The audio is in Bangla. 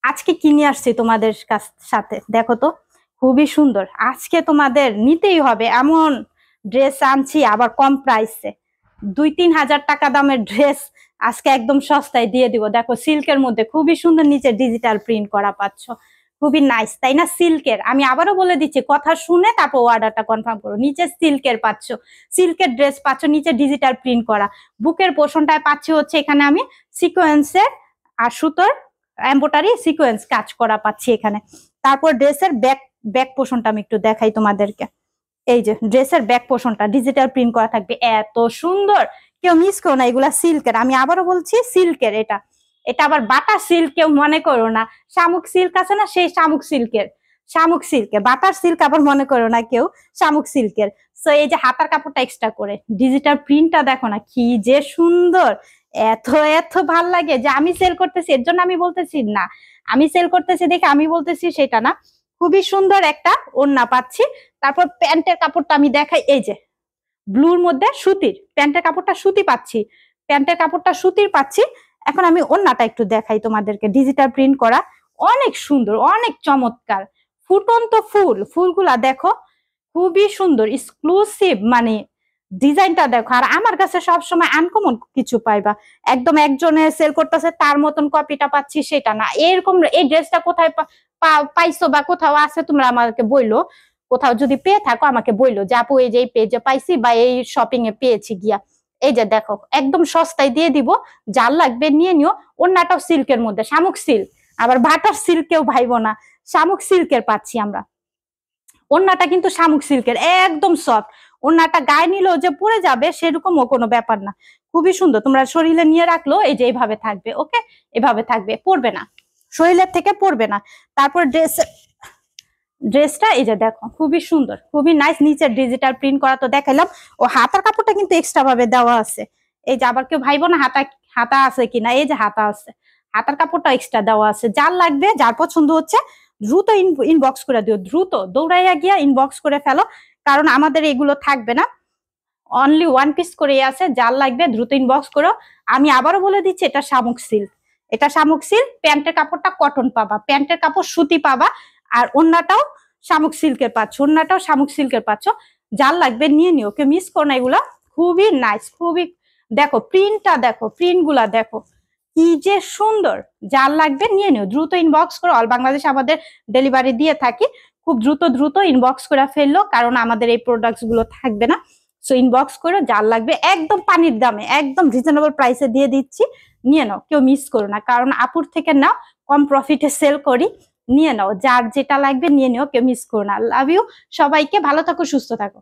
আজকে কিনে আসছি তোমাদের সাথে, দেখো তো খুবই সুন্দর। আজকে তোমাদের নিতেই হবে এমন ড্রেস আনছি, আবার কম প্রাইসে। 2-3 হাজার টাকা দামের ড্রেস আজকে একদম সস্তায় দিয়ে দিব। দেখো সিল্কের মধ্যে খুবই সুন্দর, নিচে ডিজিটাল প্রিন্ট করা পাচ্ছ, খুবই নাইস তাই না? সিল্কের, আমি আবারও বলে দিচ্ছি, কথা শুনে তারপর অর্ডারটা কনফার্ম করো। নিচে সিল্কের পাচ্ছ, সিল্কের ড্রেস পাচ্ছ, নিচে ডিজিটাল প্রিন্ট করা। বুকের পোর্শনটায় পাচ্ছি হচ্ছে এখানে আমি সিকোয়েন্সের আর সুতোর এমব্রয়ডারি সিকোয়েন্স কাজ করা পাচ্ছি এখানে। তারপর ড্রেসের ব্যাক ব্যাক পোর্শনটা আমি একটু দেখাই তোমাদেরকে। এই যে ড্রেসের ব্যাক পোর্শনটা ডিজিটাল প্রিন্ট করা থাকবে, এত সুন্দর, কেউ মিস করো না। এগুলা সিল্কের, আমি আবারও বলছি সিল্কের। এটা এটা আবার বাটার সিল্ক কেউ মনে করো না। শামুক সিল্ক আছে না, সেই শামুক সিল্কের, শামুক সিল্কে বাটার সিল্ক আবার মনে করো না কেউ, শামুক সিল্কের। সো এই যে হাতার কাপড়টা এক্সট্রা করে ডিজিটাল প্রিন্টটা দেখো না কি যে সুন্দর। এত এত ভাল লাগে যে আমি সেল করতেছি এর জন্য আমি বলতেছি না, আমি সেল করতেছি দেখে আমি বলতেছি সেটা না। খুবই সুন্দর একটা ওড়না পাচ্ছি। তারপর প্যান্টের কাপড়টা আমি দেখাই, এই যে ব্লুর মধ্যে সুতির প্যান্টের কাপড়টা সুতি পাচ্ছি, প্যান্টের কাপড়টা সুতির পাচ্ছি। এখন আমি ওড়নাটা একটু দেখাই তোমাদেরকে, ডিজিটাল প্রিন্ট করা, অনেক সুন্দর, অনেক চমৎকার। ফুটন্ত ফুল, ফুলগুলা দেখো খুবই সুন্দর, এক্সক্লুসিভ, মানে ডিজাইনটা দেখো। আর আমার কাছে সবসময় আনকমন কিছু পাইবা, একদম একজনে সেল করতেছে তার মতন কপিটা পাচ্ছি সেটা না। এরকম এই ড্রেসটা কোথায় পাইছো বা কোথাও আছে তোমরা আমাকে বইলো, কোথাও যদি পেয়ে থাকো আমাকে বইলো যে আপু এই যে এই পেজে পাইছি বা এই শপিং এ পেয়েছি গিয়া। এই যে দেখো একদম সস্তায় দিয়ে দিব, যার লাগবে নিয়ে নিও। ওড়নাটাও সিল্কের মধ্যে, শামুক সিল্ক, আবার বাটার সিল্কেও ভাইবো না, শামুক সিল্কের পাচ্ছি আমরা। ওড়নাটা কিন্তু শামুক সিল্কের, একদম সফট। ওড়নাটা গায়ে নিলেও যে পরে যাবে সেরকমও কোনো ব্যাপার না, খুবই সুন্দর। তোমরা শরীরে নিয়ে রাখলো এই যে এইভাবে থাকবে, ওকে, এভাবে থাকবে, পরবে না, শরীরের থেকে পরবে না। তারপর ড্রেসটা এই যে দেখো খুবই সুন্দর, খুবই নাইস, নিচে ডিজিটাল প্রিন্ট করা তো দেখাইলাম। ও হাতার কাপড়টা কিন্তু এক্সট্রা ভাবে দেওয়া আছে। এই যে আবার কেউ ভাইবো না হাতা হাতা আছে কিনা, এই যে হাতা আছে, হাতার কাপড়টা এক্সট্রা দেওয়া আছে। যার লাগবে, যার পছন্দ হচ্ছে দ্রুত ইনবক্স করে দিও, দ্রুত দৌড়াইয়া গিয়া ইনবক্স করে ফেলো, কারণ আমাদের এগুলো থাকবে না, অনলি ওয়ান পিস করে আছে। যার লাগবে দ্রুত ইনবক্স করো। আমি আবারও বলে দিচ্ছি এটা শামুক সিল্ক, এটা শামুক সিল্ক। প্যান্টের কাপড়টা কটন পাবা, প্যান্টের কাপড় সুতি পাবা। আর ওড়নাটাও শামুক সিল্কের পাচ্ছ, ওড়নাটাও শামুক সিল্কের পাচ্ছ। যার লাগবে নিয়ে নিও, কেউ মিস করো না। এগুলা খুবই নাইস, খুবই, দেখো প্রিন্টটা দেখো, প্রিন্ট গুলা দেখো কি যে সুন্দর। যার লাগবে নিয়ে নিও, দ্রুত ইনবক্স করো। অল বাংলাদেশ আমাদের ডেলিভারি দিয়ে থাকি, খুব দ্রুত দ্রুত ইনবক্স করে ফেললো, কারণ আমাদের এই প্রোডাক্টস গুলো থাকবে না। সো ইনবক্স করো, যার লাগবে একদম পানির দামে, একদম রিজনেবল প্রাইসে দিয়ে দিচ্ছি, নিয়ে নাও, কেউ মিস করো না। কারণ আপুর থেকে নাও, কম প্রফিটে সেল করি, নিয়ে নাও, যার যেটা লাগবে নিয়ে নিও, কেউ মিস করো না। লাভ ইউ, সবাইকে ভালো থাকো, সুস্থ থাকো।